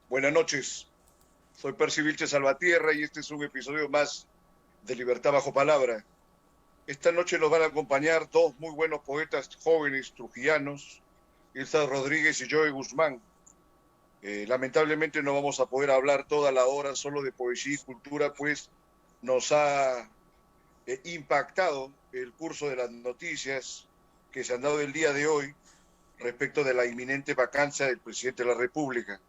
Buenas noches, soy Percy Vilches Salvatierra y este es un episodio más de Libertad Bajo Palabra. Esta noche nos van a acompañar dos muy buenos poetas jóvenes trujillanos, Ilsa Rodríguez y Joey Guzmán. Lamentablemente no vamos a poder hablar toda la hora solo de poesía y cultura, pues nos ha impactado el curso de las noticias que se han dado el día de hoy respecto de la inminente vacancia del presidente de la República.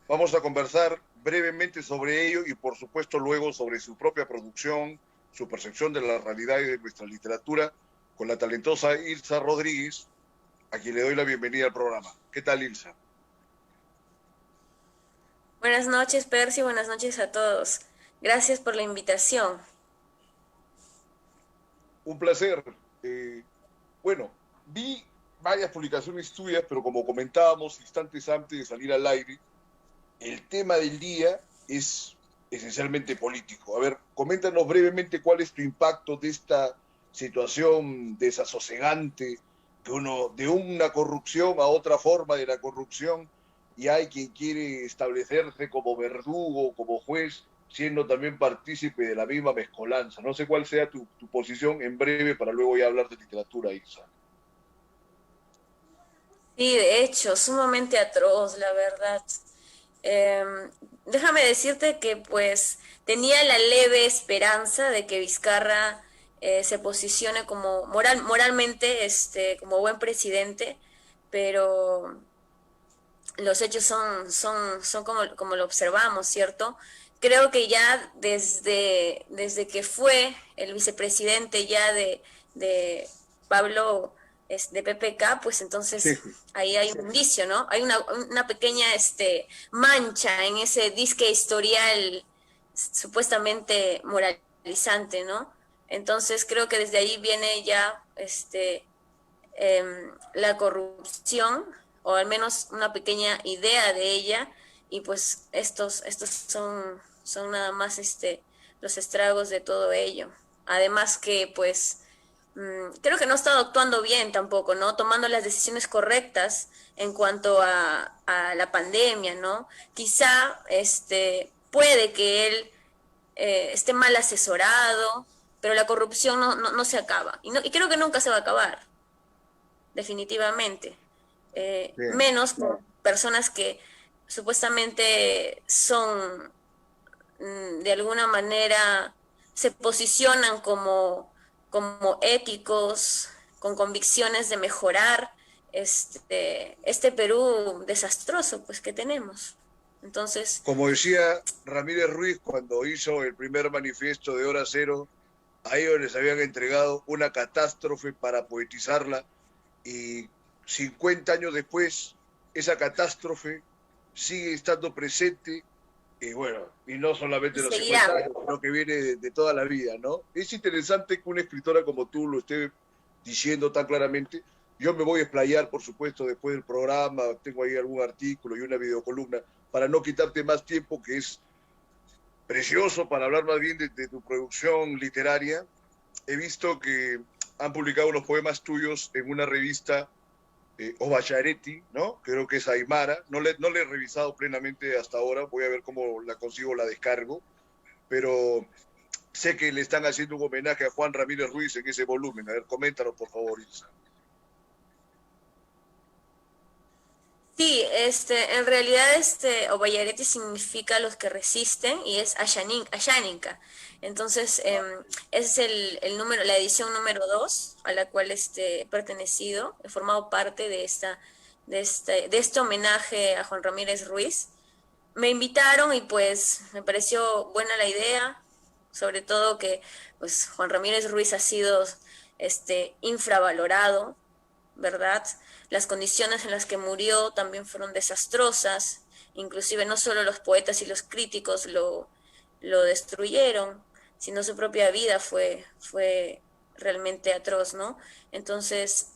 Vamos a conversar brevemente sobre ello y por supuesto luego sobre su propia producción, su percepción de la realidad y de nuestra literatura con la talentosa Ilsa Rodríguez, a quien le doy la bienvenida al programa. ¿Qué tal, Ilsa? Buenas noches, Percy, buenas noches a todos. Gracias por la invitación. Un placer. Bueno, vi varias publicaciones tuyas, pero como comentábamos instantes antes de salir al aire, el tema del día es esencialmente político. A ver, coméntanos brevemente cuál es tu impacto de esta situación desasosegante de una corrupción a otra forma de la corrupción, y hay quien quiere establecerse como verdugo, como juez, siendo también partícipe de la misma mezcolanza. No sé cuál sea tu posición en breve para luego ya hablar de literatura, Isa. Sí, de hecho, sumamente atroz, la verdad. Déjame decirte que pues tenía la leve esperanza de que Vizcarra se posicione como moralmente, como buen presidente, pero los hechos son como lo observamos, ¿cierto? Creo que ya desde que fue el vicepresidente ya de Pablo, de PPK, pues Sí, entonces ahí hay un indicio, ¿no? Hay una pequeña mancha en ese disque historial supuestamente moralizante, ¿no? Entonces creo que desde ahí viene ya la corrupción, o al menos una pequeña idea de ella, y pues estos son nada más los estragos de todo ello. Además que pues creo que no ha estado actuando bien tampoco, ¿no? Tomando las decisiones correctas en cuanto a la pandemia, ¿no? Quizá puede que él esté mal asesorado, pero la corrupción no se acaba. Y creo que nunca se va a acabar definitivamente. bien. Menos con personas que supuestamente son de alguna manera se posicionan como éticos, con convicciones de mejorar este Perú desastroso pues que tenemos. Entonces, Como decía Ramírez Ruiz cuando hizo el primer manifiesto de Hora Cero, a ellos les habían entregado una catástrofe para poetizarla y 50 años después esa catástrofe sigue estando presente y bueno, y no y solamente los 50 seguirá. años, sino que viene de toda la vida, ¿no? Es interesante que una escritora como tú lo esté diciendo tan claramente. Yo me voy a explayar, por supuesto, después del programa, tengo ahí algún artículo y una videocolumna, para no quitarte más tiempo, que es precioso para hablar más bien de tu producción literaria. He visto que han publicado unos poemas tuyos en una revista Ovacharetti, ¿no? Creo que es Aymara. No le he revisado plenamente hasta ahora, voy a ver cómo la consigo, la descargo, pero sé que le están haciendo un homenaje a Juan Ramírez Ruiz en ese volumen. A ver, coméntalo, por favor, Ilsa. Sí, en realidad Obayarete significa los que resisten y es Ashaninka. Entonces, es el número, la edición número 2 a la cual he pertenecido, he formado parte de este homenaje a Juan Ramírez Ruiz. Me invitaron y pues me pareció buena la idea, sobre todo que pues Juan Ramírez Ruiz ha sido infravalorado, ¿verdad? Las condiciones en las que murió también fueron desastrosas, inclusive no solo los poetas y los críticos lo destruyeron, sino su propia vida fue realmente atroz, ¿no? Entonces,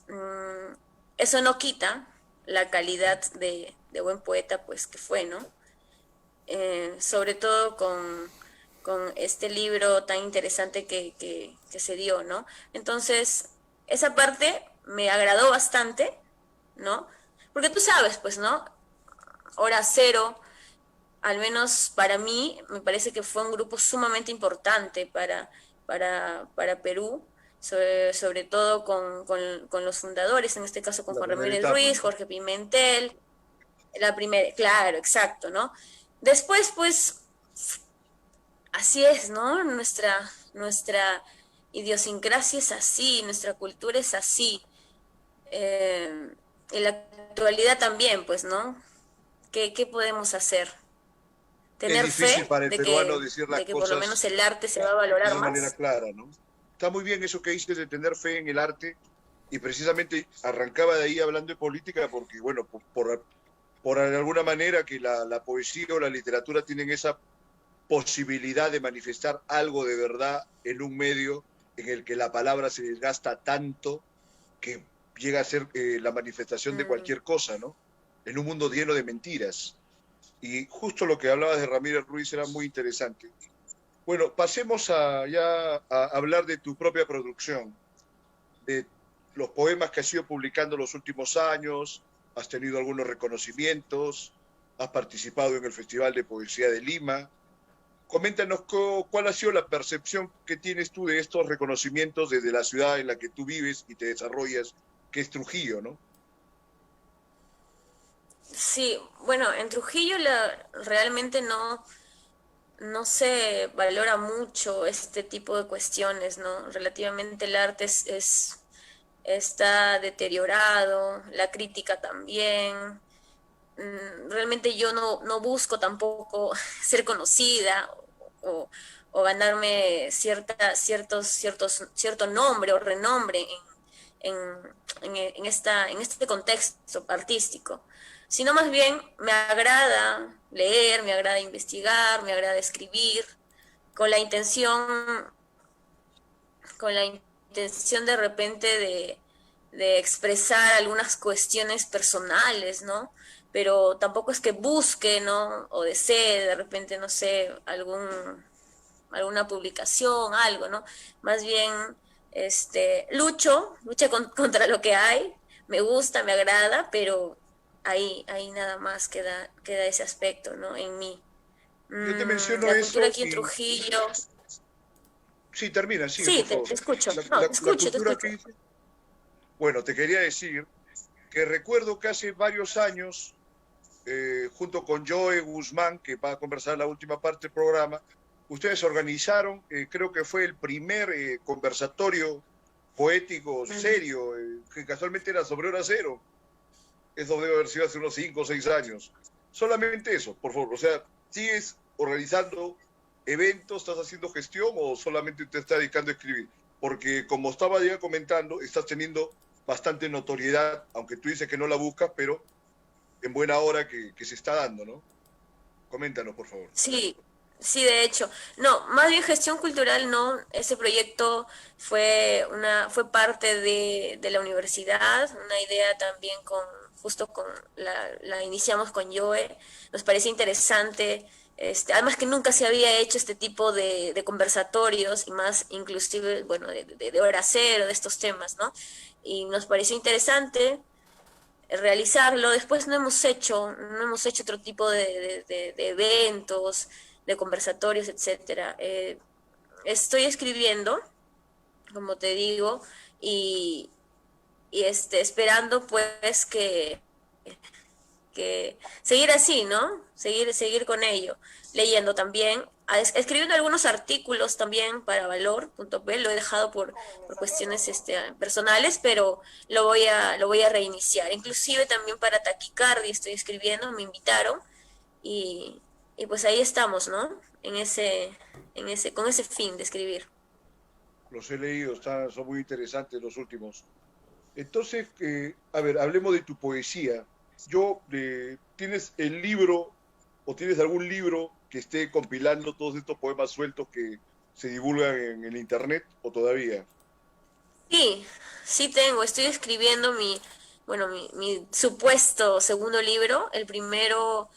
eso no quita la calidad de buen poeta, pues que fue, ¿no? Sobre todo con este libro tan interesante que se dio, ¿no? Entonces, esa parte me agradó bastante, ¿no? Porque tú sabes, pues, ¿no? Hora cero al menos para mí, me parece que fue un grupo sumamente importante para Perú, sobre todo con los fundadores, en este caso con La Juan primera Ramírez etapa, Ruiz, ¿no? Jorge Pimentel, la primera, claro, exacto, ¿no? Después, pues, así es, ¿no? Nuestra idiosincrasia es así, nuestra cultura es así. Eh, en la actualidad también, pues, ¿no? ¿Qué podemos hacer? Es Tener difícil fe para el peruano decir las de que por lo menos cosas el arte se va a de valorar una manera más. clara, ¿no? Está muy bien eso que dices de tener fe en el arte y precisamente arrancaba de ahí hablando de política porque, bueno, por alguna manera que la poesía o la literatura tienen esa posibilidad de manifestar algo de verdad en un medio en el que la palabra se desgasta tanto que llega a ser la manifestación de Mm, cualquier cosa, ¿no? En un mundo lleno de mentiras. Y justo lo que hablabas de Ramírez Ruiz era muy interesante. Bueno, pasemos a hablar de tu propia producción, de los poemas que has ido publicando los últimos años, has tenido algunos reconocimientos, has participado en el Festival de Poesía de Lima. Coméntanos cuál ha sido la percepción que tienes tú de estos reconocimientos desde la ciudad en la que tú vives y te desarrollas, que es Trujillo, ¿no? sí, bueno, en Trujillo realmente no se valora mucho este tipo de cuestiones, ¿no? Relativamente el arte está deteriorado, la crítica también. Realmente yo no busco tampoco ser conocida o, o ganarme cierto nombre o renombre en este contexto artístico, sino más bien me agrada leer, me agrada investigar, me agrada escribir, con la intención, con la intención de repente de expresar algunas cuestiones personales, ¿no? Pero tampoco es que busque, ¿no? O desee de repente, no sé, alguna publicación, algo, ¿no? Más bien, lucho contra lo que hay, me gusta, me agrada, pero ahí nada más queda ese aspecto, ¿no? En mí. Yo te menciono La cultura eso aquí en y Trujillo. sí, termina, sigue, Sí, por favor. te escucho. La, No, la, te la escucho, te cultura escucho. que dice, bueno, te quería decir que recuerdo que hace varios años, junto con Joe Guzmán, que va a conversar la última parte del programa, ustedes organizaron, creo que fue el primer conversatorio poético Mm. serio, que casualmente era sobre hora cero. Eso debe haber sido hace unos 5 o 6 años. Solamente eso, por favor. O sea, ¿sigues organizando eventos, estás haciendo gestión o solamente te estás dedicando a escribir? Porque como estaba ya comentando, estás teniendo bastante notoriedad, aunque tú dices que no la buscas, pero en buena hora que se está dando, ¿no? Coméntanos, por favor. Sí, sí, de hecho. No, más bien gestión cultural, no. Ese proyecto fue parte de la universidad, una idea también justo la iniciamos con Joe. Nos parecía interesante, además que nunca se había hecho este tipo de conversatorios y más inclusive, bueno, de hora cero, de estos temas, ¿no? Y nos pareció interesante realizarlo. Después no hemos hecho otro tipo de eventos, de conversatorios, etcétera. Estoy escribiendo, como te digo, y, esperando pues que seguir así, ¿no? Seguir con ello. Leyendo también, escribiendo algunos artículos también para Valor.p, lo he dejado por cuestiones personales, pero lo voy a reiniciar. Inclusive también para Taquicardia estoy escribiendo, me invitaron y, y pues ahí estamos, ¿no? Con ese fin de escribir. Los he leído, son muy interesantes los últimos. Entonces, a ver, hablemos de tu poesía. ¿Tienes el libro o tienes algún libro que esté compilando todos estos poemas sueltos que se divulgan en el internet o todavía? Sí, sí tengo, estoy escribiendo bueno, mi supuesto segundo libro. El primero,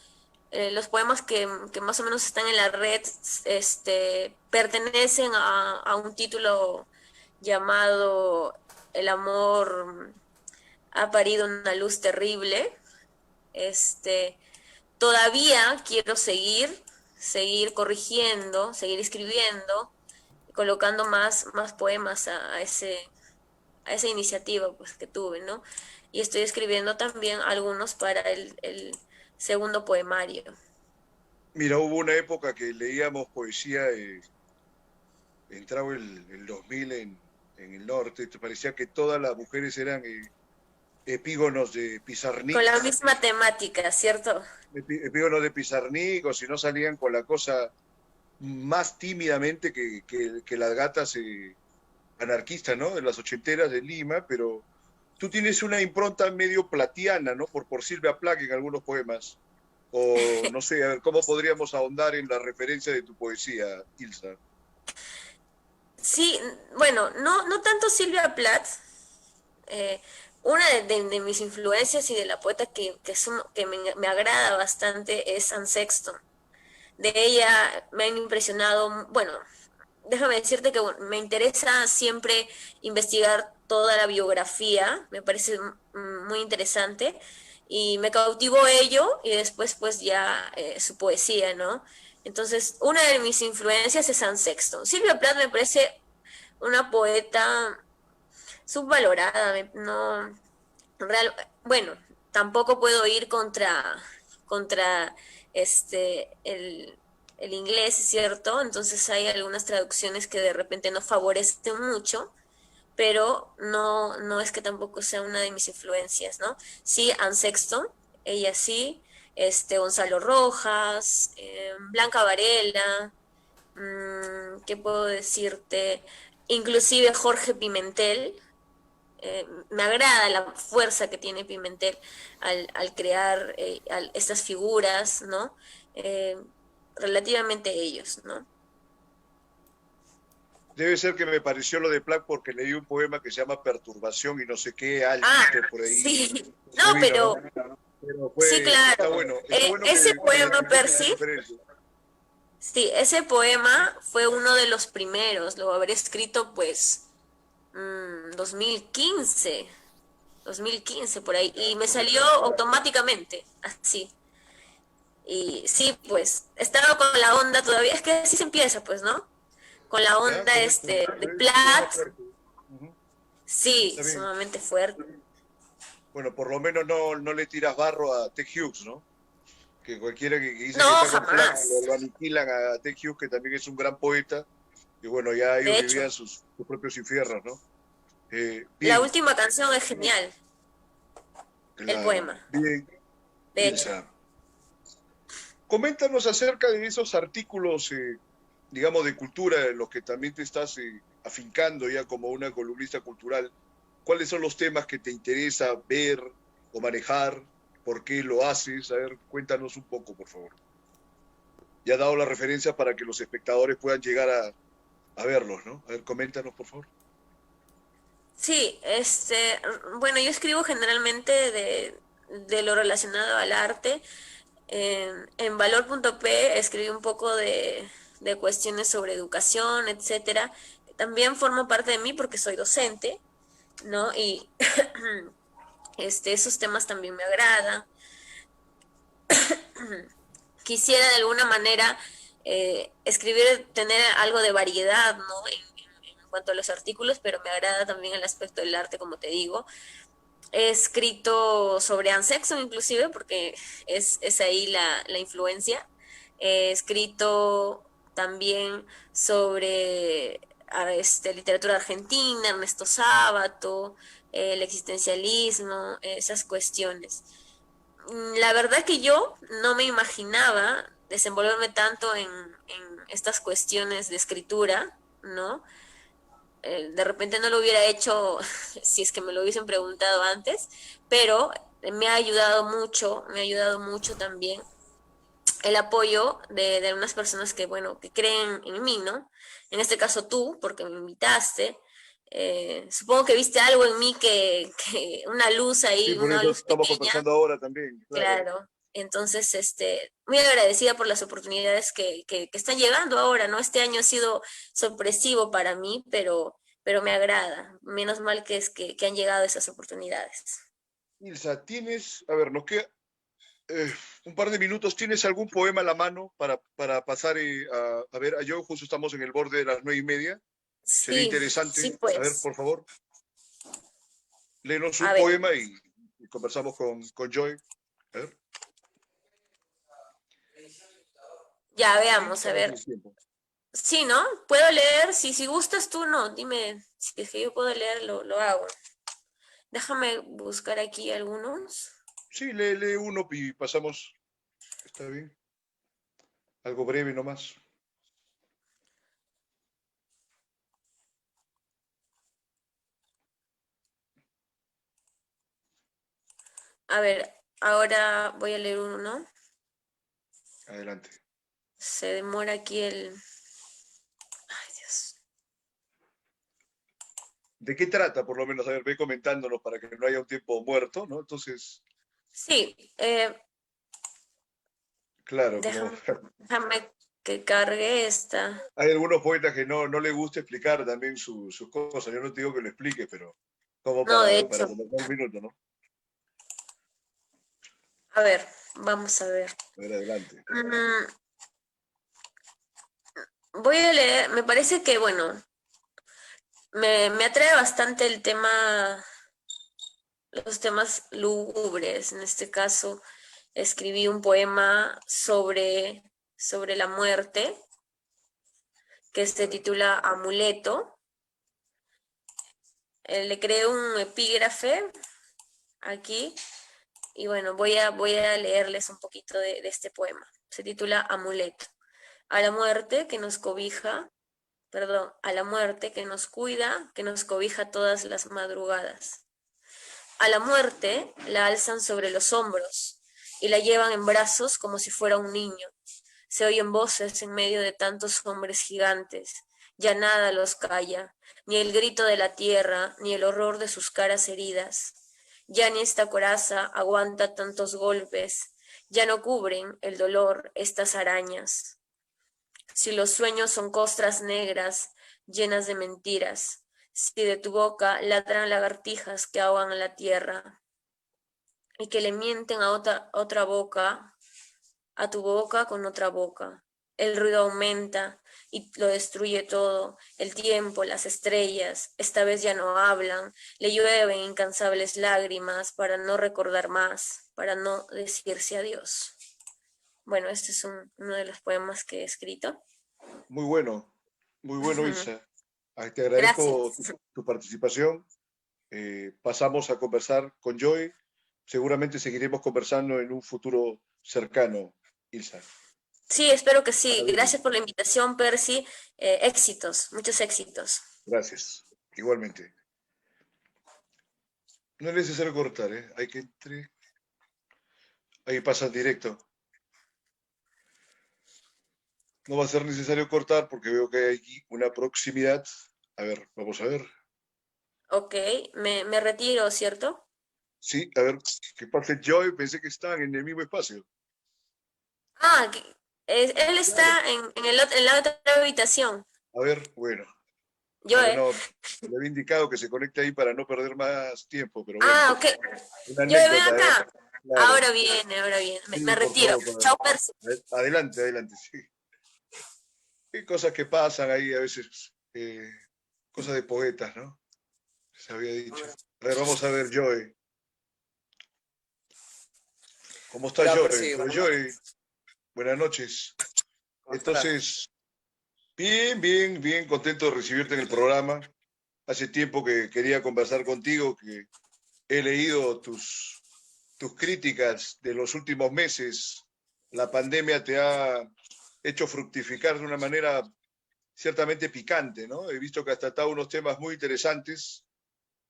los poemas que más o menos están en la red, pertenecen a un título llamado El amor ha parido una luz terrible. Este, todavía quiero seguir corrigiendo, seguir escribiendo, colocando más poemas a esa iniciativa pues, que tuve, ¿no? Y estoy escribiendo también algunos para el segundo poemario. Mira, hubo una época que leíamos poesía, entraba el 2000 en el norte, te parecía que todas las mujeres eran epígonos de Con Pizarnik, la misma temática, ¿cierto? epígonos de Pizarnik, o si no salían con la cosa más tímidamente que las gatas anarquistas, ¿no? De las ochenteras de Lima, pero tú tienes una impronta medio platiana, ¿no? Por Silvia Plath en algunos poemas. O no sé, a ver, ¿cómo podríamos ahondar en la referencia de tu poesía, Ilsa? Sí, bueno, no tanto Silvia Plath. eh, una de mis influencias y de la poeta que me agrada bastante es Anne Sexton. De ella me han impresionado, bueno, déjame decirte que bueno, me interesa siempre investigar toda la biografía, me parece muy interesante y me cautivó ello y después pues ya su poesía, ¿no? Entonces, una de mis influencias es Anne Sexton. Silvia Plath me parece una poeta subvalorada, no, bueno, tampoco puedo ir contra el inglés, ¿cierto? Entonces hay algunas traducciones que de repente no favorecen mucho, pero no es que tampoco sea una de mis influencias, ¿no? Sí, Anne Sexton, ella sí, Gonzalo Rojas, Blanca Varela, ¿qué puedo decirte? Inclusive Jorge Pimentel, me agrada la fuerza que tiene Pimentel al crear estas figuras, ¿no? Eh, relativamente ellos, ¿no? Debe ser que me pareció lo de Plath porque leí un poema que se llama Perturbación y no sé qué, Ah, Alguito por ahí, sí, no, se vino, ¿no? pero Pero sí, claro. está bueno Ese que poema, identifiques esa Percy, referencia. sí, ese poema fue uno de los primeros, lo habré escrito pues 2015, 2015 por ahí, y me salió automáticamente, así. Y sí, pues, estaba con la onda todavía, es que así se empieza, pues, ¿no? Con la Ya, onda correcto. de Es un poema Platt, fuerte. Ujú. sí, Está bien. sumamente fuerte. Bueno, por lo menos no le tiras barro a Ted Hughes, ¿no? Que cualquiera que dice que No, está con Plath jamás. lo aniquilan a Ted Hughes, que también es un gran poeta, y bueno, ya ellos De hecho, vivían sus propios infiernos, ¿no? la Bien, última canción es genial, el claro. poema, Bien, de hecho. Ilsa. Coméntanos acerca de esos artículos, digamos, de cultura, en los que también te estás afincando ya como una columnista cultural. ¿Cuáles son los temas que te interesa ver o manejar? ¿Por qué lo haces? A ver, cuéntanos un poco, por favor. Ya he dado la referencia para que los espectadores puedan llegar a verlos, ¿no? A ver, coméntanos, por favor. Sí, bueno, yo escribo generalmente de lo relacionado al arte. En Valor.p escribí un poco de cuestiones sobre educación, etcétera. También formo parte de mí porque soy docente, ¿no? Y esos temas también me agradan. Quisiera de alguna manera escribir, tener algo de variedad, ¿no? En cuanto a los artículos, pero me agrada también el aspecto del arte, como te digo. He escrito sobre Ansexo, inclusive, porque es ahí la influencia. He escrito también sobre literatura argentina, Ernesto Sábato, el existencialismo, esas cuestiones. La verdad que yo no me imaginaba desenvolverme tanto en estas cuestiones de escritura, ¿no? De repente no lo hubiera hecho si es que me lo hubiesen preguntado antes, pero me ha ayudado mucho también el apoyo de algunas personas que, bueno, que creen en mí, ¿no? En este caso tú, porque me invitaste. Supongo que viste algo en mí una luz Sí, ahí, por una eso luz estamos pequeña, conversando ahora también, claro. claro. Entonces, muy agradecida por las oportunidades que están llegando ahora, ¿no? Este año ha sido sorpresivo para mí, pero me agrada. Menos mal que han llegado esas oportunidades. Ilsa, tienes, a ver, nos queda, eh, un par de minutos. ¿Tienes algún poema a la mano para pasar a ver a Joe? Justo estamos en el borde de las 9:30. Sería Sí, sí, interesante. A ver, pues. por favor, léenos un A ver, poema y conversamos con Joy. A ver. ya Sí, veamos, a estamos ver. en tiempo. Sí, ¿no? Puedo leer, si gustas tú, no, dime, si es que yo puedo leer, lo hago. Déjame buscar aquí algunos. Sí, lee uno y pasamos. Está bien. Algo breve nomás. A ver, ahora voy a leer uno, ¿no? Adelante. Se demora aquí el... Ay, Dios. ¿De qué trata? Por lo menos, a ver, ve comentándonos para que no haya un tiempo muerto, ¿no? Entonces, Sí, claro, como déjame que cargue esta. hay algunos poetas que no les gusta explicar también sus cosas. Yo no te digo que lo expliques, pero como No, de para hecho, conversar un minuto, ¿no? a ver, vamos a ver. A ver, adelante. Mm, voy a leer, me parece que, bueno, me atrae bastante el tema, los temas lúgubres. En este caso, escribí un poema sobre la muerte que se titula Amuleto. Le creé un epígrafe aquí y bueno, voy a leerles un poquito de este poema. Se titula Amuleto. A la muerte que nos cobija, perdón, a la muerte que nos cuida, que nos cobija todas las madrugadas. A la muerte la alzan sobre los hombros y la llevan en brazos como si fuera un niño. Se oyen voces en medio de tantos hombres gigantes. Ya nada los calla, ni el grito de la tierra, ni el horror de sus caras heridas. Ya ni esta coraza aguanta tantos golpes, ya no cubren el dolor estas arañas. Si los sueños son costras negras, llenas de mentiras, si de tu boca ladran lagartijas que ahogan la tierra y que le mienten a otra boca, a tu boca con otra boca. El ruido aumenta y lo destruye todo. El tiempo, las estrellas, esta vez ya no hablan, le llueven incansables lágrimas para no recordar más, para no decirse adiós. Bueno, este es uno de los poemas que he escrito. Muy bueno, Isa. Te agradezco Gracias. tu participación. Pasamos a conversar con Joy. Seguramente seguiremos conversando en un futuro cercano, Ilsa. Sí, espero que sí. Maravilloso. Gracias por la invitación, Percy. Éxitos, muchos éxitos. Gracias. Igualmente. No es necesario cortar, ¿eh? Hay que entre. Ahí pasa en directo. No va a ser necesario cortar porque veo que hay aquí una proximidad. A ver, vamos a ver. Ok, me retiro, ¿cierto? Sí, a ver, que pase Joy. Pensé que estaban en el mismo espacio. Ah, él Claro. está en la otra habitación. A ver, bueno. Yo, Bueno, no, le había indicado que se conecte ahí para no perder más tiempo, pero bueno, Ah, ok. una Yo ven anécdota, ¿eh? acá. Claro. Ahora viene, ahora viene. Me Sí, por retiro. favor, Chao, Percy. adelante, adelante, sí. Hay cosas que pasan ahí a veces, cosas de poetas, ¿no? Se había dicho. A ver, vamos a ver, Joy. ¿Cómo está Hola, Joy? Percy, Pero Joy, buenas noches. ¿cómo estás? Entonces, bien, contento de recibirte en el programa. Hace tiempo que quería conversar contigo, que he leído tus críticas de los últimos meses. La pandemia te ha hecho fructificar de una manera ciertamente picante, ¿no? He visto que has tratado unos temas muy interesantes,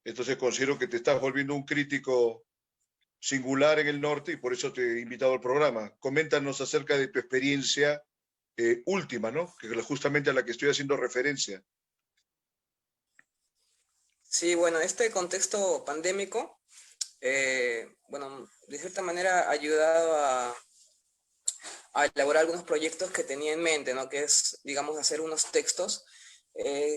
entonces considero que te estás volviendo un crítico singular en el norte y por eso te he invitado al programa. Coméntanos acerca de tu experiencia última, ¿no? Que es justamente a la que estoy haciendo referencia. Sí, bueno, este contexto pandémico, bueno, de cierta manera ha ayudado a elaborar algunos proyectos que tenía en mente, ¿no? Que es, digamos, hacer unos textos,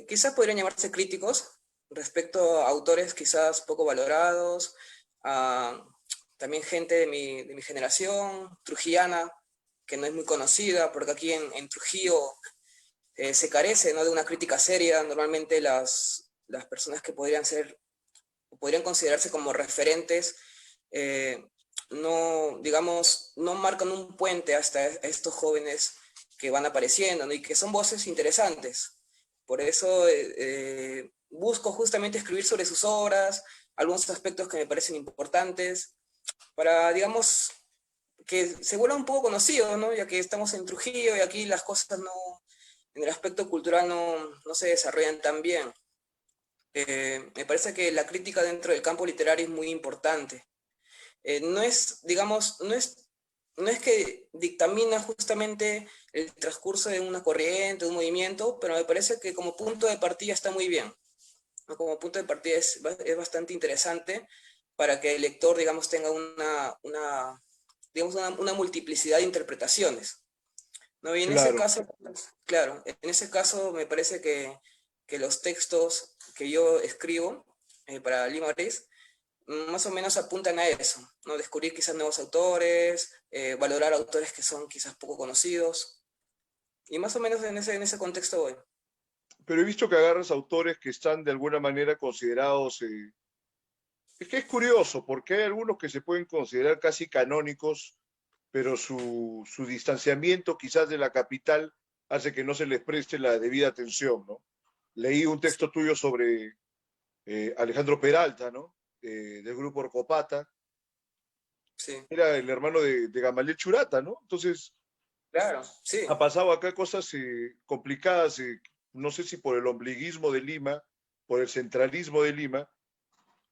quizás podrían llamarse críticos, respecto a autores quizás poco valorados, a también gente de mi generación, trujillana, que no es muy conocida, porque aquí en Trujillo se carece, ¿no?, de una crítica seria. Normalmente las personas que podrían considerarse como referentes, eh, no, digamos, no marcan un puente hasta estos jóvenes que van apareciendo, ¿no?, y que son voces interesantes. Por eso busco justamente escribir sobre sus obras, algunos aspectos que me parecen importantes, para, digamos, que se vuelva un poco conocido, ¿no? Ya que estamos en Trujillo y aquí las cosas no, en el aspecto cultural no se desarrollan tan bien. Me parece que la crítica dentro del campo literario es muy importante. No es, digamos, no es que dictamina justamente el transcurso de una corriente, de un movimiento, pero me parece que como punto de partida está muy bien, ¿no? Como punto de partida es bastante interesante para que el lector, digamos, tenga digamos, una multiplicidad de interpretaciones, ¿no? Y en ese Claro. caso, claro, en ese caso me parece que los textos que yo escribo para Lima Gris más o menos apuntan a eso, ¿no? Descubrir quizás nuevos autores, valorar autores que son quizás poco conocidos, y más o menos en ese contexto voy. Pero he visto que agarras autores que están de alguna manera considerados. Es que es curioso, porque hay algunos que se pueden considerar casi canónicos, pero su distanciamiento quizás de la capital hace que no se les preste la debida atención, ¿no? Leí un texto tuyo sobre Alejandro Peralta, ¿no? Del grupo Orcopata. Sí, Era el hermano de Gamaliel Churata, ¿no? Entonces, claro, sí, ha pasado acá cosas complicadas, no sé si por el ombliguismo de Lima, por el centralismo de Lima,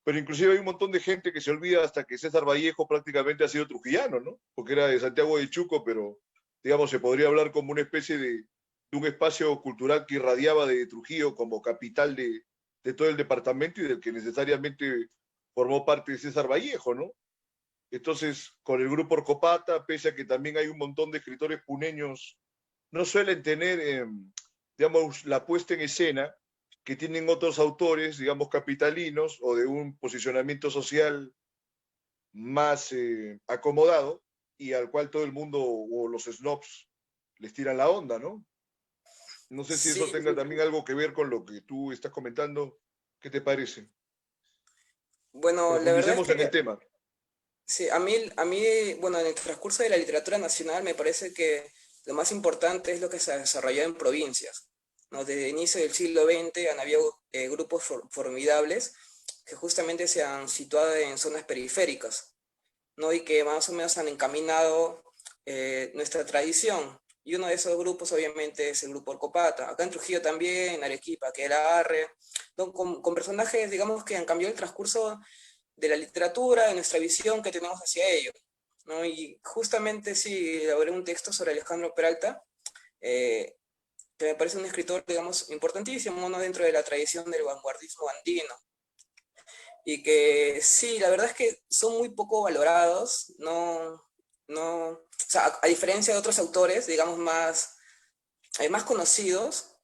pero inclusive hay un montón de gente que se olvida hasta que César Vallejo prácticamente ha sido trujillano, ¿no? Porque era de Santiago de Chuco, pero digamos se podría hablar como una especie de un espacio cultural que irradiaba de Trujillo como capital de todo el departamento y del que necesariamente formó parte de César Vallejo, ¿no? Entonces, con el grupo Orcopata, pese a que también hay un montón de escritores puneños, no suelen tener, digamos, la puesta en escena que tienen otros autores, digamos, capitalinos o de un posicionamiento social más acomodado y al cual todo el mundo o los snobs les tiran la onda, ¿no? No sé si eso sí. tenga también algo que ver con lo que tú estás comentando. ¿Qué te parece? Bueno, la verdad es Profundicemos en el que tema. sí, a mí, bueno, en el transcurso de la literatura nacional me parece que lo más importante es lo que se ha desarrollado en provincias, ¿no? Desde el inicio del siglo XX han habido grupos formidables que justamente se han situado en zonas periféricas, ¿no? Y que más o menos han encaminado nuestra tradición. Y uno de esos grupos obviamente es el grupo Orcopata. Acá en Trujillo también, en Arequipa, que era Arre, ¿no? Con personajes, digamos, que han cambiado el transcurso de la literatura, de nuestra visión que tenemos hacia ello, ¿no? Y justamente sí, elaboré un texto sobre Alejandro Peralta, eh, que me parece un escritor, digamos, importantísimo, ¿no?, dentro de la tradición del vanguardismo andino, y que sí, la verdad es que son muy poco valorados, o sea, a diferencia de otros autores, digamos, más conocidos,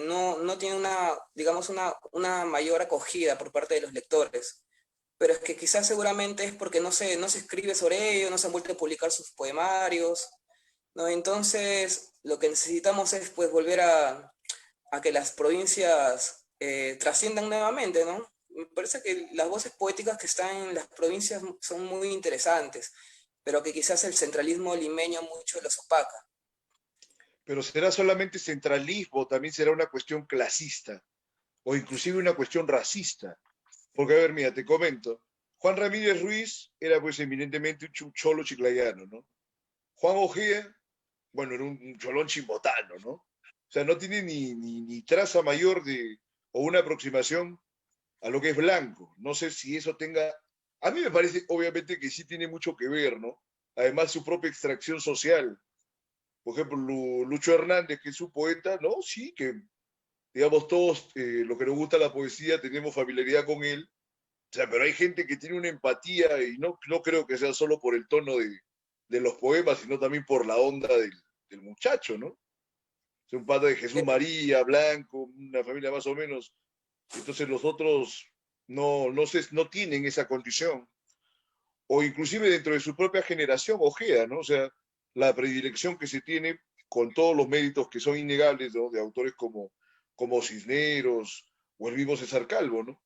no tienen digamos, una mayor acogida por parte de los lectores, pero es que quizás seguramente es porque no se escribe sobre ello, no se han vuelto a publicar sus poemarios, ¿no? Entonces, lo que necesitamos es pues volver a que las provincias trasciendan nuevamente, ¿no? Me parece que las voces poéticas que están en las provincias son muy interesantes, pero que quizás el centralismo limeño mucho los opaca. Pero será solamente centralismo, también será una cuestión clasista o inclusive una cuestión racista. Porque, a ver, mira, te comento. Juan Ramírez Ruiz era pues eminentemente un cholo chiclayano, ¿no? Juan Ojea, bueno, era un cholón chimbotano, ¿no? O sea, no tiene ni traza mayor o una aproximación a lo que es blanco. No sé si eso tenga... A mí me parece, obviamente, que sí tiene mucho que ver, ¿no? Además, su propia extracción social. Por ejemplo, Lucho Hernández, que es un poeta, ¿no? Sí, que, digamos, todos, los que nos gusta la poesía, tenemos familiaridad con él. O sea, pero hay gente que tiene una empatía y no creo que sea solo por el tono de los poemas, sino también por la onda del muchacho, ¿no? Es un padre de Jesús María, blanco, una familia más o menos. Entonces los otros no tienen esa condición. o inclusive dentro de su propia generación, Ojeda, ¿no? O sea, la predilección que se tiene con todos los méritos que son innegables, ¿no? De autores como Cisneros o el mismo César Calvo, ¿no?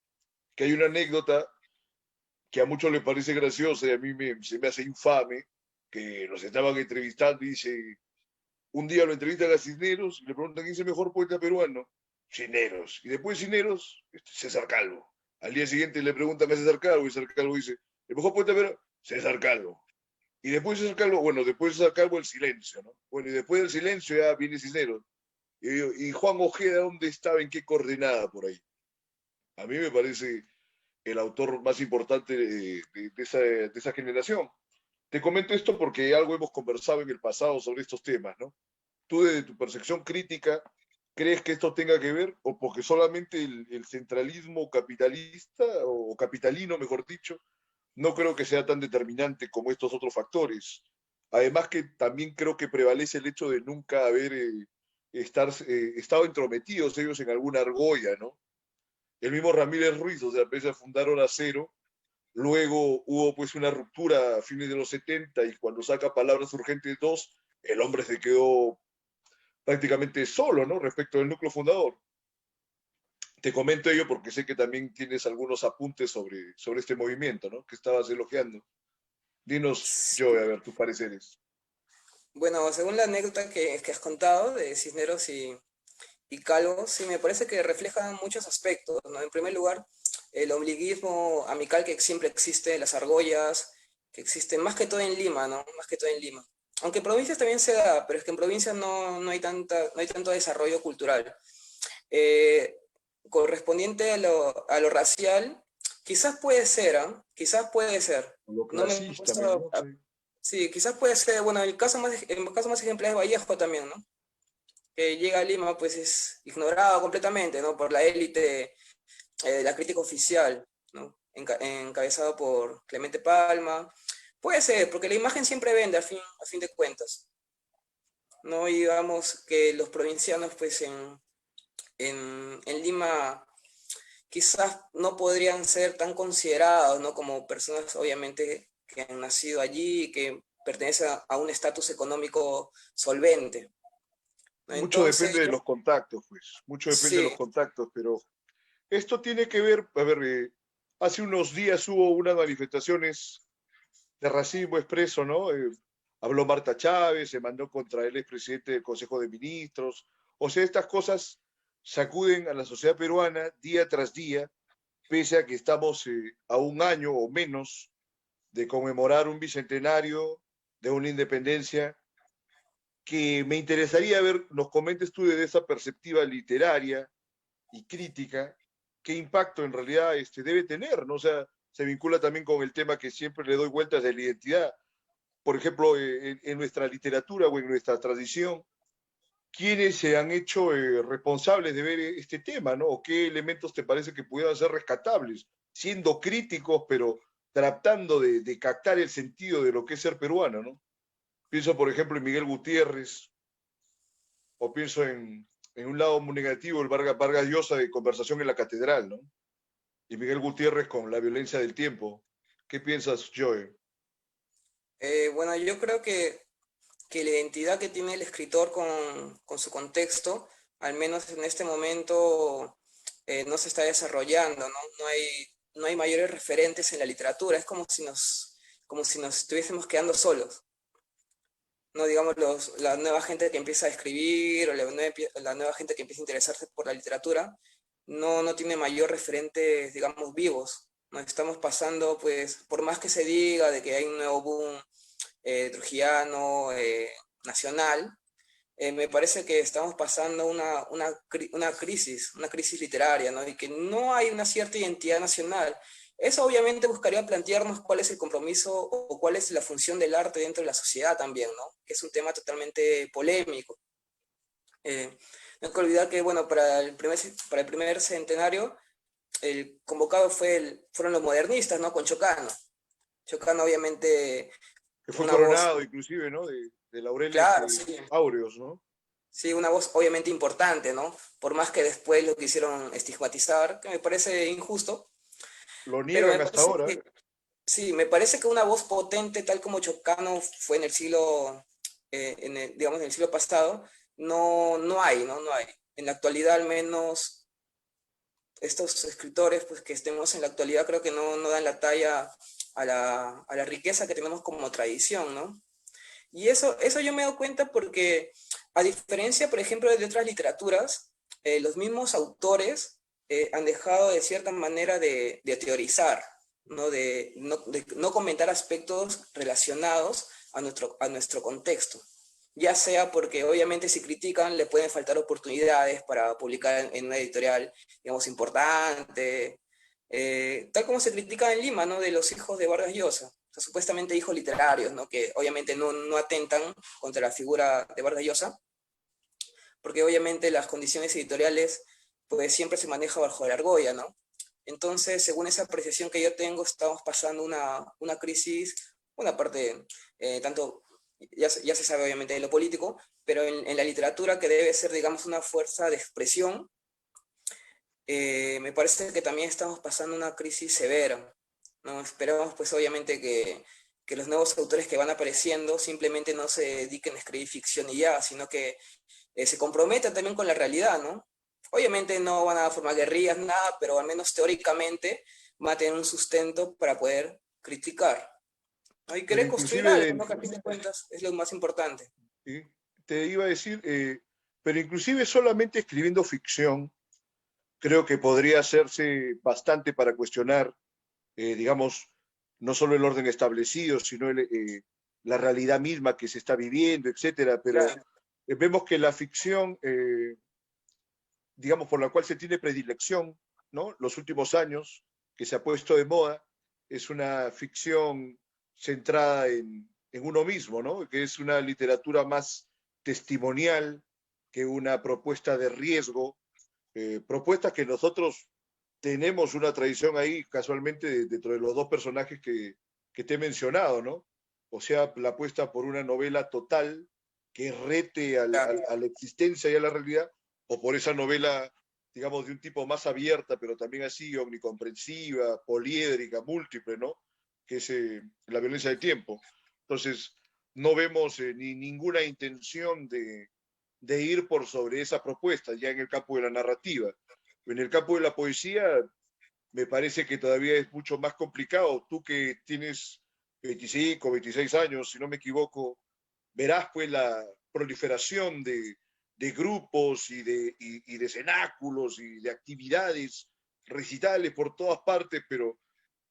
Que hay una anécdota que a muchos les parece graciosa y a mí se me hace infame, que los estaban entrevistando y dice, un día lo entrevistan a Cisneros y le preguntan quién es el mejor poeta peruano. Cisneros. Y después de Cisneros, César Calvo. Al día siguiente le preguntan a César Calvo y César Calvo dice, el mejor poeta peruano, César Calvo. Y después de César Calvo, bueno, después de César Calvo el silencio, ¿no? Bueno, y después del silencio ya viene Cisneros. Y Juan Ojeda, ¿dónde estaba? ¿En qué coordenada por ahí? A mí me parece el autor más importante de esa generación. Te comento esto porque algo hemos conversado en el pasado sobre estos temas, ¿no? Tú desde tu percepción crítica, ¿crees que esto tenga que ver o porque solamente el centralismo capitalista o capitalino, mejor dicho, no creo que sea tan determinante como estos otros factores? Además que también creo que prevalece el hecho de nunca haber estado entrometidos ellos en alguna argolla, ¿no? El mismo Ramírez Ruiz, o sea, pese a fundar Hora Cero, luego hubo pues una ruptura a fines de los 70 y cuando saca Palabras Urgentes 2, el hombre se quedó prácticamente solo, ¿no? Respecto del núcleo fundador. Te comento ello porque sé que también tienes algunos apuntes sobre este movimiento, ¿no? Que estabas elogiando. Dinos, Sí. Joe, a ver, tus pareceres. Bueno, según la anécdota que has contado de Cisneros y Calvo, sí, me parece que reflejan muchos aspectos, ¿no? En primer lugar, el ombliguismo amical que siempre existe, las argollas, que existen más que todo en Lima, ¿no? Más que todo en Lima. Aunque en provincias también se da, pero es que en provincias no hay no hay tanto desarrollo cultural. Eh, Correspondiente a lo racial, quizás puede ser, ¿ah? Quizás puede ser. Lo No me he clasista, puesto ¿no? Sí. sí, quizás puede ser, bueno, el caso más ejemplar es Vallejo también, ¿no? Que llega a Lima, pues es ignorado completamente, ¿no? Por la élite de la crítica oficial, ¿no? Encabezado por Clemente Palma. Puede ser, porque la imagen siempre vende a fin de cuentas, ¿no? Y digamos que los provincianos, pues en Lima quizás no podrían ser tan considerados, ¿no? Como personas, obviamente, que han nacido allí y que pertenecen a un estatus económico solvente, ¿no? Mucho depende Entonces, de los contactos, pues. Mucho depende de sí, los contactos, pero esto tiene que ver, a ver, hace unos días hubo unas manifestaciones de racismo expreso, ¿no? Habló Marta Chávez, se mandó contra el expresidente del Consejo de Ministros. O sea, estas cosas sacuden a la sociedad peruana día tras día, pese a que estamos a un año o menos de conmemorar un bicentenario de una independencia que me interesaría ver, nos comentes tú desde esa perspectiva literaria y crítica, qué impacto en realidad debe tener, ¿no? O sea, se vincula también con el tema que siempre le doy vueltas de la identidad. Por ejemplo, en nuestra literatura o en nuestra tradición, ¿quiénes se han hecho responsables de ver este tema, ¿no? ¿O qué elementos te parece que pudieran ser rescatables, siendo críticos, pero tratando de captar el sentido de lo que es ser peruano, ¿no? Pienso, por ejemplo, en Miguel Gutiérrez, o pienso en un lado muy negativo, el Vargas Llosa de Conversación en la Catedral, ¿no? Y Miguel Gutiérrez con La violencia del tiempo. ¿Qué piensas, Joe? bueno, yo creo que la identidad que tiene el escritor con su contexto, al menos en este momento, no se está desarrollando, ¿no? No hay mayores referentes en la literatura, es como si nos estuviésemos quedando solos. No, digamos, la nueva gente que empieza a escribir o la nueva gente que empieza a interesarse por la literatura, no tiene mayor referentes, digamos, vivos. Nos estamos pasando, pues, por más que se diga de que hay un nuevo boom trujillano, nacional, me parece que estamos pasando una crisis literaria, ¿no? Y que no hay una cierta identidad nacional. Eso obviamente buscaría plantearnos cuál es el compromiso o cuál es la función del arte dentro de la sociedad también, ¿no? Que es un tema totalmente polémico. No hay que olvidar que, bueno, para el primer centenario, el convocado fueron los modernistas, ¿no? Con Chocano. Chocano obviamente Que fue una voz, coronado inclusive, ¿no? De laureles claro, sí, áureos, ¿no? sí, una voz obviamente importante, ¿no? Por más que después lo quisieron estigmatizar, que me parece injusto, Lo pero me niegan hasta parece ahora. que Sí, me parece que una voz potente, tal como Chocano fue en el siglo, digamos, en el siglo pasado, no hay, ¿no? No hay. En la actualidad, al menos, estos escritores, pues que estemos en la actualidad, creo que no dan la talla a la riqueza que tenemos como tradición, ¿no? Y eso yo me he dado cuenta porque, a diferencia, por ejemplo, de otras literaturas, los mismos autores han dejado de cierta manera de teorizar, ¿no? De no comentar aspectos relacionados a nuestro contexto. Ya sea porque obviamente si critican le pueden faltar oportunidades para publicar en una editorial, digamos, importante, tal como se critica en Lima, ¿no? De los hijos de Vargas Llosa, o sea, supuestamente hijos literarios, ¿no? Que obviamente no atentan contra la figura de Vargas Llosa, porque obviamente las condiciones editoriales pues siempre se maneja bajo la argolla, ¿no? Entonces, según esa apreciación que yo tengo, estamos pasando una crisis, una parte, tanto, ya se sabe obviamente de lo político, pero en la literatura que debe ser, digamos, una fuerza de expresión, me parece que también estamos pasando una crisis severa, ¿no? Esperamos pues obviamente que los nuevos autores que van apareciendo simplemente no se dediquen a escribir ficción y ya, sino que se comprometan también con la realidad, ¿no? Obviamente no van a formar guerrillas, nada, pero al menos teóricamente van a tener un sustento para poder criticar, ¿no? Y Pero querer construir algo, inclusive, ¿no? Que a fin de cuentas es lo más importante. ¿sí? Te iba a decir, pero inclusive solamente escribiendo ficción, creo que podría hacerse bastante para cuestionar, digamos, no solo el orden establecido, sino la realidad misma que se está viviendo, etcétera. Pero Claro, vemos que la ficción, digamos, por la cual se tiene predilección, ¿no? Los últimos años, que se ha puesto de moda, es una ficción centrada en uno mismo, ¿no? Que es una literatura más testimonial que una propuesta de riesgo, propuestas que nosotros tenemos una tradición ahí, casualmente, dentro de los dos personajes que te he mencionado, ¿no? O sea, la apuesta por una novela total que rete claro. a la existencia y a la realidad, o por esa novela, digamos, de un tipo más abierta, pero también así, omnicomprensiva, poliédrica, múltiple, ¿no? Que es la violencia del tiempo. Entonces, no vemos ni ninguna intención de ir por sobre esa propuesta, ya en el campo de la narrativa. En el campo de la poesía, me parece que todavía es mucho más complicado. Tú que tienes 25, 26 años, si no me equivoco, verás pues la proliferación de grupos y de cenáculos y de actividades, recitales por todas partes, pero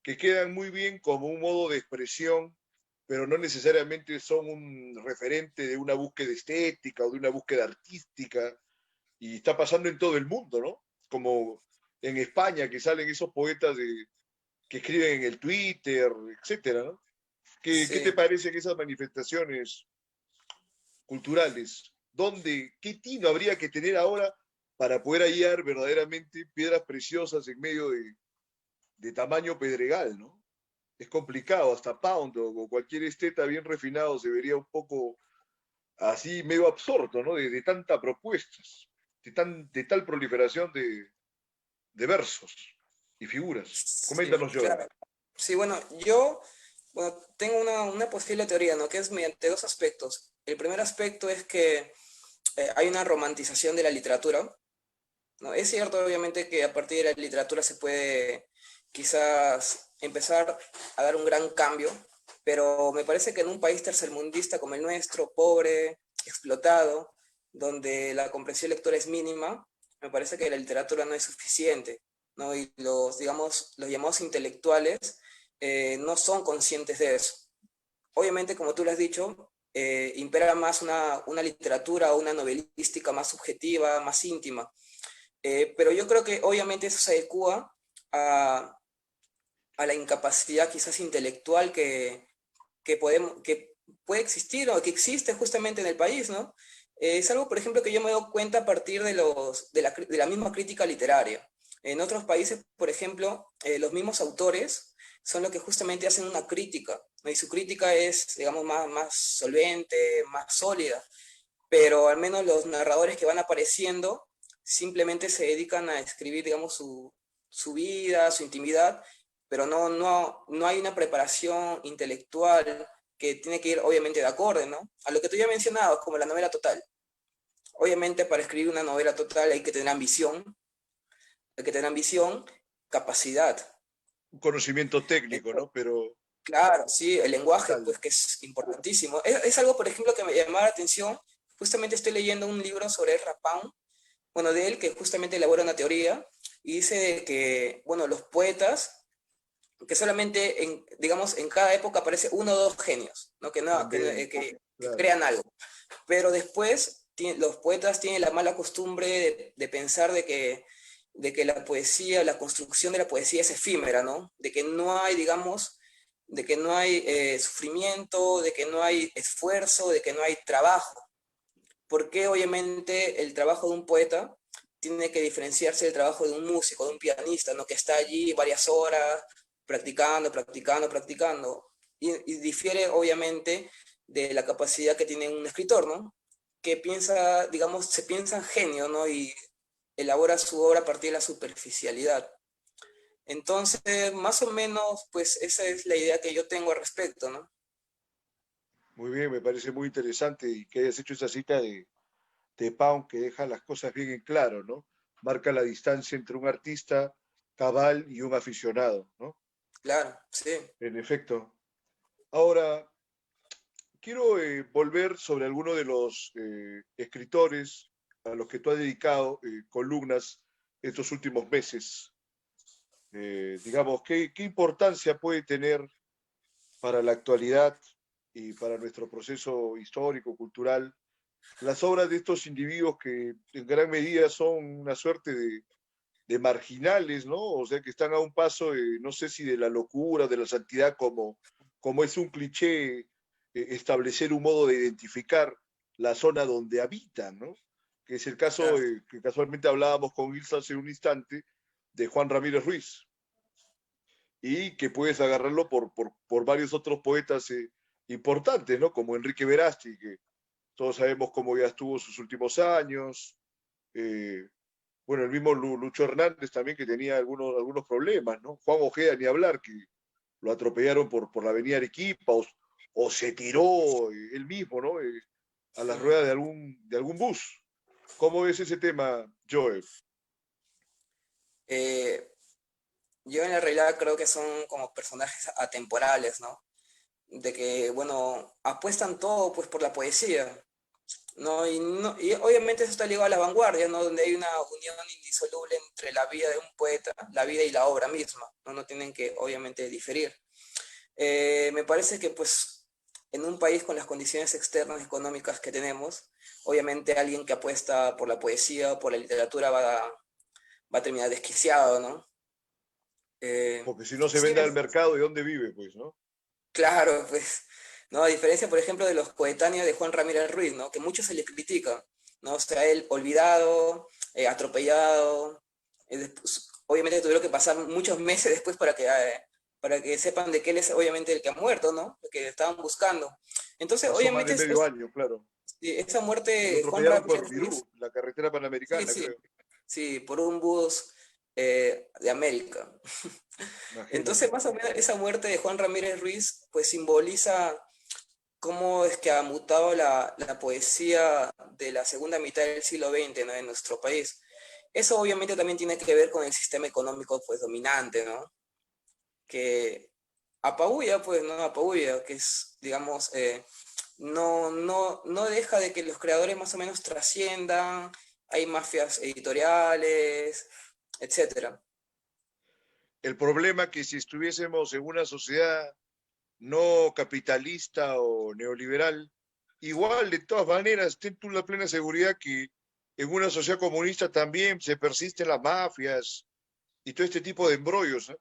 que quedan muy bien como un modo de expresión, pero no necesariamente son un referente de una búsqueda estética o de una búsqueda artística, y está pasando en todo el mundo, ¿no? Como en España, que salen esos poetas que escriben en el Twitter, etcétera, ¿no? ¿Qué te Sí. parecen esas manifestaciones culturales? ¿Dónde, qué tino habría que tener ahora para poder hallar verdaderamente piedras preciosas en medio de tamaño pedregal, ¿no? Es complicado, hasta Pound o cualquier esteta bien refinado se vería un poco así medio absorto, ¿no? De tantas propuestas, de tal proliferación de versos y figuras. Sí, Coméntanos, Joe. claro. Sí, bueno, yo tengo una posible teoría, ¿no? Que es mediante dos aspectos. El primer aspecto es que hay una romantización de la literatura, ¿no? Es cierto, obviamente, que a partir de la literatura se puede quizás empezar a dar un gran cambio, pero me parece que en un país tercermundista como el nuestro, pobre, explotado, donde la comprensión lectora es mínima, me parece que la literatura no es suficiente, ¿no? Y digamos, los llamados intelectuales no son conscientes de eso. Obviamente, como tú lo has dicho, impera más una literatura o una novelística más subjetiva, más íntima. Pero yo creo que obviamente eso se adecua a, a la incapacidad quizás intelectual que puede existir o que existe justamente en el país, ¿no? Es algo, por ejemplo, que yo me doy cuenta a partir de la misma crítica literaria. En otros países, por ejemplo, los mismos autores son los que justamente hacen una crítica, ¿no? Y su crítica es, digamos, más solvente, más sólida, pero al menos los narradores que van apareciendo simplemente se dedican a escribir, digamos, su vida, su intimidad, pero no hay una preparación intelectual que tiene que ir obviamente de acorde, ¿no? A lo que tú ya mencionabas, como la novela total. Obviamente para escribir una novela total hay que tener ambición, capacidad. Un conocimiento técnico, Entonces, ¿no? Pero claro, sí, el lenguaje, tal. pues que es importantísimo. Es algo, por ejemplo, que me llamaba la atención. Justamente estoy leyendo un libro sobre el Rapán, bueno, de él, que justamente elabora una teoría y dice que, bueno, los poetas, que solamente, digamos, en cada época aparece uno o dos genios, ¿no? También, Que claro. crean algo. Pero después los poetas tienen la mala costumbre de pensar de que la poesía, la construcción de la poesía es efímera, ¿no? De que no hay, digamos, de que no hay sufrimiento, de que no hay esfuerzo, de que no hay trabajo. Porque obviamente el trabajo de un poeta tiene que diferenciarse del trabajo de un músico, de un pianista, ¿no? Que está allí varias horas practicando, practicando, practicando. Y difiere obviamente de la capacidad que tiene un escritor, ¿no? Que piensa, digamos, se piensa en genio, ¿no? Y elabora su obra a partir de la superficialidad. Entonces, más o menos, pues esa es la idea que yo tengo al respecto, ¿no? Muy bien, me parece muy interesante y que hayas hecho esa cita de Pound que deja las cosas bien en claro, ¿no? Marca la distancia entre un artista cabal y un aficionado, ¿no? Claro, sí. En efecto. Ahora, quiero volver sobre algunos de los escritores a los que tú has dedicado columnas estos últimos meses. Digamos, ¿qué importancia puede tener para la actualidad y para nuestro proceso histórico, cultural, las obras de estos individuos que en gran medida son una suerte de marginales, ¿no? O sea, que están a un paso, no sé si de la locura, de la santidad, como es un cliché establecer un modo de identificar la zona donde habitan, ¿no? Que es el caso Claro. que casualmente hablábamos con Ilsa hace un instante de Juan Ramírez Ruiz, y que puedes agarrarlo por varios otros poetas importantes, ¿no? Como Enrique Verástegui, que todos sabemos cómo ya estuvo sus últimos años. Eh, bueno, el mismo Lucho Hernández también, que tenía algunos problemas, ¿no? Juan Ojeda, ni hablar, que lo atropellaron por la avenida Arequipa o se tiró él mismo, ¿no? A las ruedas de algún bus. ¿Cómo ves ese tema, Joe? Eh, yo en la realidad creo que son como personajes atemporales, ¿no? De que, bueno, apuestan todo pues por la poesía, ¿no? Y obviamente eso está ligado a la vanguardia, ¿no? Donde hay una unión indisoluble entre la vida de un poeta, la vida y la obra misma, ¿no? No tienen que obviamente diferir. Me parece que pues en un país con las condiciones externas económicas que tenemos, obviamente alguien que apuesta por la poesía o por la literatura va a terminar desquiciado, ¿no? Porque si no se Sí, vende al mercado, ¿de dónde vive, pues, no? claro, pues, ¿no? A diferencia, por ejemplo, de los coetáneos de Juan Ramírez Ruiz, ¿no? Que mucho se le critica, ¿no? O sea, él olvidado, atropellado, obviamente tuvieron que pasar muchos meses después para que sepan de que él es obviamente el que ha muerto, ¿no? El que estaban buscando. Entonces, Pasó más de obviamente, medio año, claro. esa muerte Lo de Juan atropellaron Ramírez por Ruiz, Pirú, la carretera sí, panamericana, sí, creo. sí, por un bus de América. Entonces, Imagínate. más o menos, esa muerte de Juan Ramírez Ruiz, pues simboliza cómo es que ha mutado la poesía de la segunda mitad del siglo XX, ¿no? En nuestro país. Eso obviamente también tiene que ver con el sistema económico pues dominante, ¿no? Que apabulla, pues, ¿no? Apabulla, que es, digamos, no deja de que los creadores más o menos trasciendan, hay mafias editoriales, etcétera. El problema es que si estuviésemos en una sociedad no capitalista o neoliberal, igual de todas maneras, ten tú la plena seguridad que en una sociedad comunista también se persisten las mafias y todo este tipo de embrollos, ¿eh?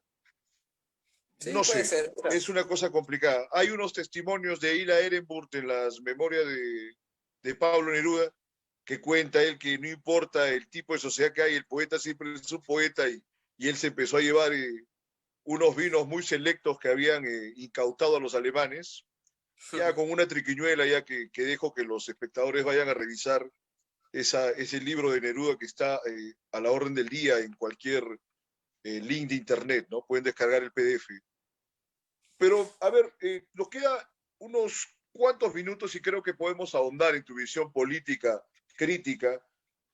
Sí, No puede sé, ser. es una cosa complicada. Hay unos testimonios de Hila Ehrenburg en las memorias de Pablo Neruda, que cuenta él que no importa el tipo de sociedad que hay, el poeta siempre es un poeta y él se empezó a llevar unos vinos muy selectos que habían incautado a los alemanes, ya con una triquiñuela, ya que dejo que los espectadores vayan a revisar ese libro de Neruda que está a la orden del día en cualquier link de internet, ¿no? Pueden descargar el PDF. Pero, a ver, nos queda unos cuantos minutos y creo que podemos ahondar en tu visión política, crítica,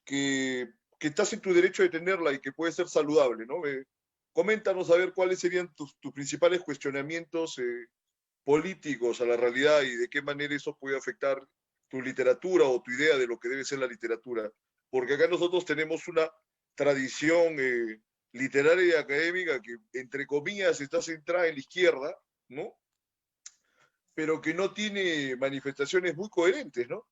que estás en tu derecho de tenerla y que puede ser saludable, ¿no? Coméntanos a ver cuáles serían tus principales cuestionamientos políticos a la realidad y de qué manera eso puede afectar tu literatura o tu idea de lo que debe ser la literatura. Porque acá nosotros tenemos una tradición literaria y académica que, entre comillas, está centrada en la izquierda, ¿no? Pero que no tiene manifestaciones muy coherentes, ¿no?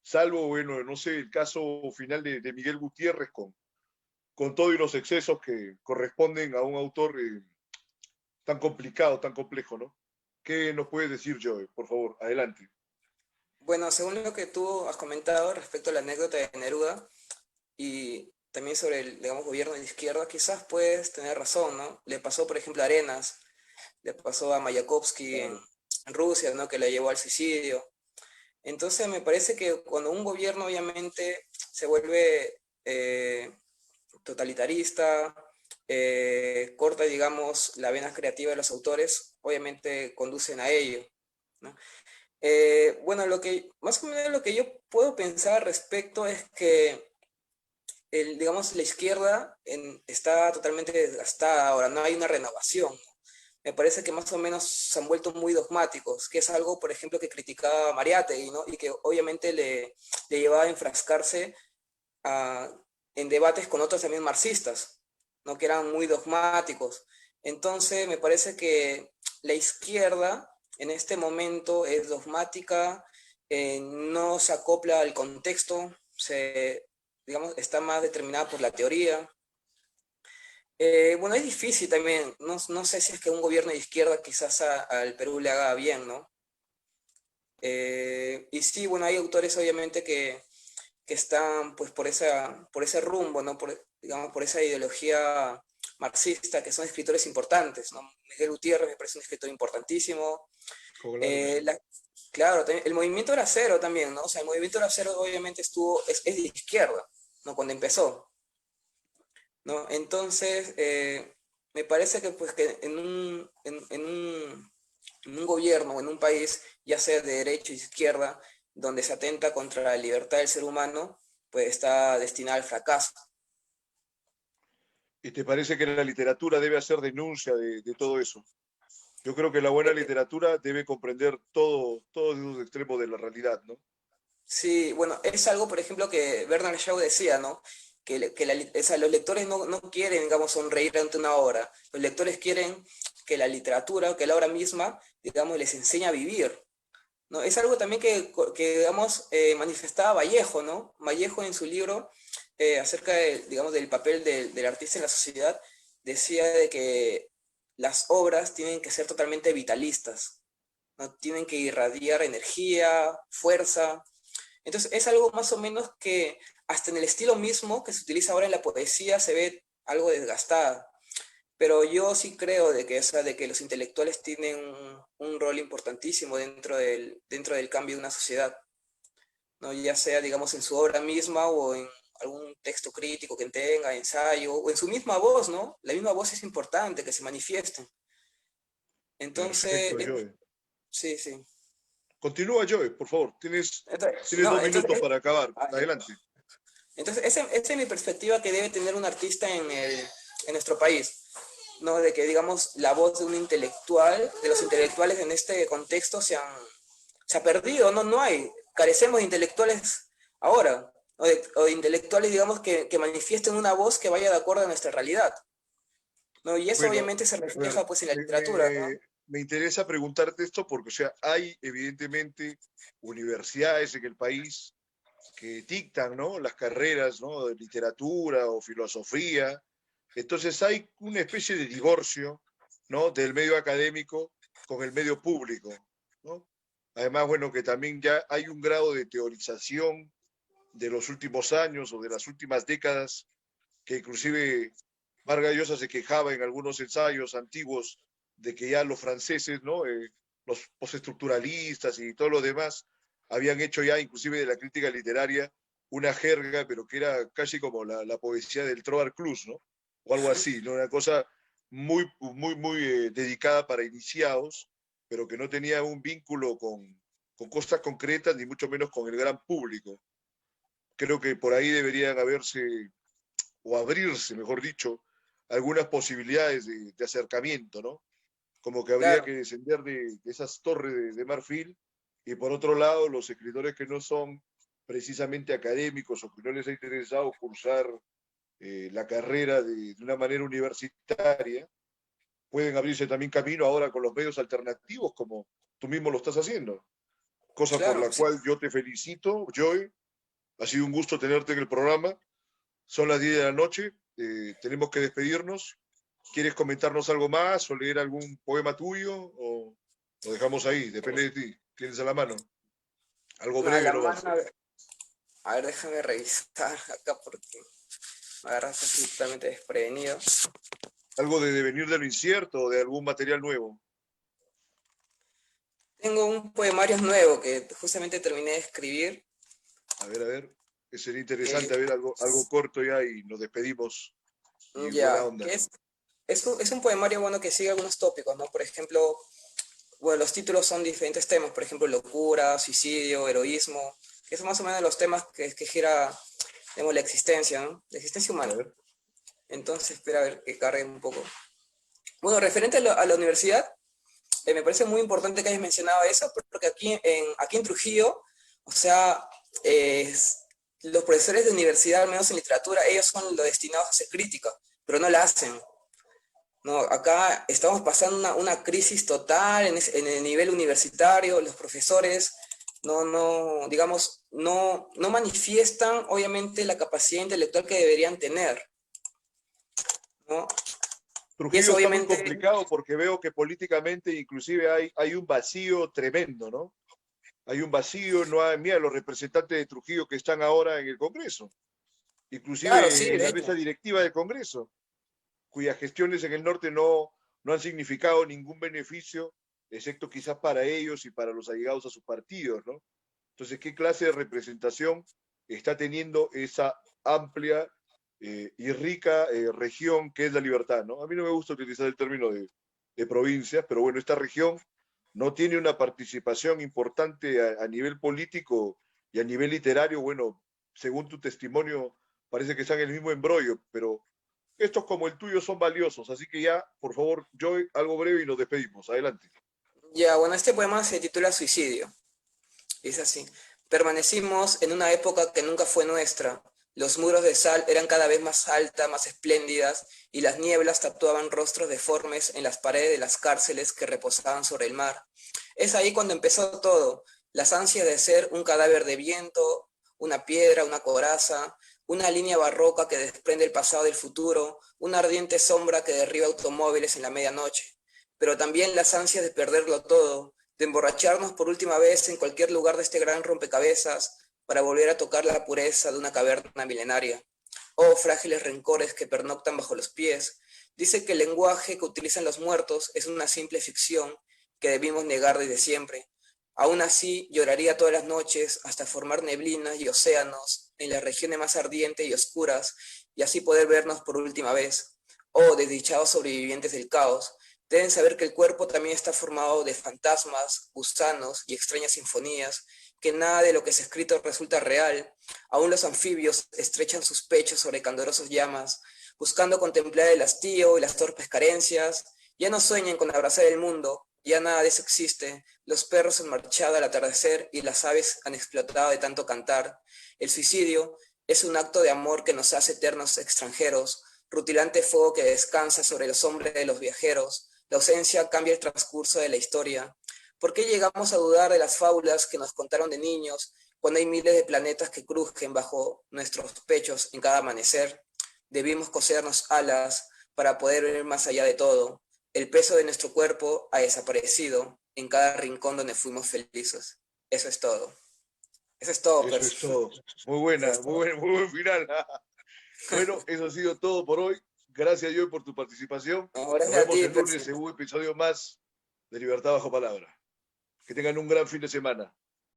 Salvo, bueno, no sé, el caso final de Miguel Gutiérrez con todos los excesos que corresponden a un autor tan complicado, tan complejo, ¿no? ¿Qué nos puedes decir, Joe? Por favor, adelante. Bueno, según lo que tú has comentado respecto a la anécdota de Neruda y también sobre el, digamos, gobierno de izquierda, quizás puedes tener razón, ¿no? Le pasó, por ejemplo, a Arenas, le pasó a Mayakovsky Claro. en Rusia, ¿no? Que le llevó al suicidio. Entonces me parece que cuando un gobierno obviamente se vuelve totalitarista, corta, digamos, la vena creativa de los autores, obviamente conducen a ello, ¿no? Bueno, más o menos lo que yo puedo pensar al respecto es que, digamos, la izquierda está totalmente desgastada, ahora no hay una renovación. Me parece que más o menos se han vuelto muy dogmáticos, que es algo, por ejemplo, que criticaba Mariátegui, ¿no? Y que obviamente le llevaba a enfrascarse a, en debates con otros también marxistas, ¿no? Que eran muy dogmáticos. Entonces, me parece que la izquierda en este momento es dogmática, no se acopla al contexto, digamos, está más determinada por la teoría. Bueno, es difícil también, no sé si es que un gobierno de izquierda quizás al Perú le haga bien, ¿no? Y sí, bueno, hay autores obviamente que están pues por ese rumbo, ¿no? Digamos, por esa ideología marxista, que son escritores importantes, ¿no? Miguel Gutiérrez me parece un escritor importantísimo. Claro que Eh, sí. la- claro, el movimiento era cero también, ¿no? O sea, el movimiento era cero obviamente es de izquierda, ¿no? Cuando empezó, ¿no? Entonces, me parece que pues que en un gobierno o en un país, ya sea de derecha o izquierda, donde se atenta contra la libertad del ser humano, pues está destinada al fracaso. ¿Y te parece que la literatura debe hacer denuncia de todo eso? Yo creo que la buena Eh, literatura debe comprender todos esos extremos de la realidad, ¿no? sí, bueno, es algo, por ejemplo, que Bernard Shaw decía, ¿no? O sea, los lectores no quieren, digamos, sonreír ante una obra. Los lectores quieren que la literatura, que la obra misma, digamos, les enseñe a vivir, ¿no? Es algo también que digamos, manifestaba Vallejo, ¿no? Vallejo en su libro acerca digamos, del papel del artista en la sociedad, decía de que las obras tienen que ser totalmente vitalistas, ¿no? Tienen que irradiar energía, fuerza. Entonces es algo más o menos que hasta en el estilo mismo que se utiliza ahora en la poesía se ve algo desgastada. Pero yo sí creo de que, o sea, de que los intelectuales tienen un rol importantísimo dentro del cambio de una sociedad, ¿no? Ya sea, digamos, en su obra misma o en algún texto crítico que tenga, ensayo, o en su misma voz, ¿no? La misma voz es importante que se manifieste. Entonces, Perfecto, Joe. sí, sí. Continúa, Joe, por favor. Entonces, Tienes no, 2 minutos para acabar. ah, ya. Adelante. Entonces esa es mi perspectiva que debe tener un artista en nuestro país. ¿No? De que, digamos, la voz de un intelectual, de los intelectuales en este contexto se ha perdido, no hay, carecemos de intelectuales ahora, o de intelectuales, digamos, que manifiesten una voz que vaya de acuerdo a nuestra realidad, ¿no? Y eso Bueno, obviamente se a ver, refleja, pues, en la literatura, ¿no? me interesa preguntarte esto porque, o sea, hay evidentemente universidades en el país que dictan, ¿no? Las carreras, ¿no? De literatura o filosofía. Entonces hay una especie de divorcio, ¿no? Del medio académico con el medio público, ¿no? Además, bueno, que también ya hay un grado de teorización de los últimos años o de las últimas décadas, que inclusive Vargas Llosa se quejaba en algunos ensayos antiguos de que ya los franceses, ¿no? Los postestructuralistas y todo lo demás, habían hecho ya inclusive de la crítica literaria una jerga, pero que era casi como la poesía del Trovar Cruz, ¿no? o algo así, ¿no? Una cosa muy dedicada para iniciados, pero que no tenía un vínculo con cosas concretas, ni mucho menos con el gran público. Creo que por ahí deberían haberse, o abrirse, mejor dicho, algunas posibilidades de acercamiento, ¿no? Como que habría Claro, que descender de esas torres de marfil, y por otro lado, los escritores que no son precisamente académicos o que no les ha interesado cursar la carrera de una manera universitaria, pueden abrirse también camino ahora con los medios alternativos, como tú mismo lo estás haciendo. Cosa por claro, la sí. cual yo te felicito, Joy. Ha sido un gusto tenerte en el programa. Son las 10 de la noche, tenemos que despedirnos. ¿Quieres comentarnos algo más o leer algún poema tuyo? ¿O lo dejamos ahí? Depende de ti. Tienes a la mano. Algo A breve la nomás. mano, a ver, déjame revisar acá porque me agarras así totalmente desprevenido. Algo de devenir de lo incierto o de algún material nuevo. Tengo un poemario nuevo que justamente terminé de escribir, A ver. Sería que interesante, a ver, algo corto ya y nos despedimos. Y en buena ya, onda. es un poemario bueno que sigue algunos tópicos, ¿no? Por ejemplo, bueno, los títulos son diferentes temas, por ejemplo, locura, suicidio, heroísmo, que son más o menos los temas que gira, digamos, la existencia, ¿no? La existencia A humana. ver. Entonces, espera a ver que cargue un poco. Bueno, referente a la universidad, me parece muy importante que hayas mencionado eso, porque aquí en Trujillo, o sea, los profesores de universidad, al menos en literatura, ellos son los destinados a hacer crítica, pero no la hacen. No, acá estamos pasando una crisis total en el nivel universitario, los profesores digamos, no manifiestan obviamente la capacidad intelectual que deberían tener, ¿no? Y Trujillo eso está muy obviamente, complicado porque veo que políticamente inclusive hay un vacío tremendo, ¿no? Hay un vacío, no hay, mira, los representantes de Trujillo que están ahora en el Congreso, claro, sí, inclusive en de la hecho, mesa directiva del Congreso, cuyas gestiones en el norte no han significado ningún beneficio, excepto quizás para ellos y para los allegados a sus partidos, ¿no? Entonces, ¿qué clase de representación está teniendo esa amplia y rica región que es la Libertad, ¿no? A mí no me gusta utilizar el término de provincias, pero bueno, esta región no tiene una participación importante a nivel político y a nivel literario. Bueno, según tu testimonio, parece que están en el mismo embrollo, pero estos como el tuyo son valiosos, así que ya, por favor, Joy, algo breve y nos despedimos. Adelante. ya, bueno, este poema se titula Suicidio. Es así. Permanecimos en una época que nunca fue nuestra. Los muros de sal eran cada vez más altas, más espléndidas, y las nieblas tatuaban rostros deformes en las paredes de las cárceles que reposaban sobre el mar. Es ahí cuando empezó todo, las ansias de ser un cadáver de viento, una piedra, una coraza, una línea barroca que desprende el pasado del futuro, una ardiente sombra que derriba automóviles en la medianoche. Pero también las ansias de perderlo todo, de emborracharnos por última vez en cualquier lugar de este gran rompecabezas para volver a tocar la pureza de una caverna milenaria. Oh, frágiles rencores que pernoctan bajo los pies. Dice que el lenguaje que utilizan los muertos es una simple ficción que debimos negar desde siempre. Aún así, lloraría todas las noches hasta formar neblinas y océanos en las regiones más ardientes y oscuras y así poder vernos por última vez. Oh, desdichados sobrevivientes del caos, deben saber que el cuerpo también está formado de fantasmas, gusanos y extrañas sinfonías, que nada de lo que es escrito resulta real. Aún los anfibios estrechan sus pechos sobre candorosos llamas, buscando contemplar el hastío y las torpes carencias. Ya no sueñan con abrazar el mundo, ya nada de eso existe. Los perros han marchado al atardecer y las aves han explotado de tanto cantar. El suicidio es un acto de amor que nos hace eternos extranjeros, rutilante fuego que descansa sobre los hombres de los viajeros. La ausencia cambia el transcurso de la historia. ¿Por qué llegamos a dudar de las fábulas que nos contaron de niños cuando hay miles de planetas que crujen bajo nuestros pechos en cada amanecer? Debimos cosernos alas para poder ver más allá de todo. El peso de nuestro cuerpo ha desaparecido en cada rincón donde fuimos felices. Eso es todo. Eso es todo, Eso es Percy. todo. Muy Eso buena, es todo. muy buen final. Bueno, eso ha sido todo por hoy. Gracias, Joy, por tu participación. No, Nos gracias a vemos ti, el lunes Percy. en un episodio más de Libertad Bajo Palabra. Que tengan un gran fin de semana.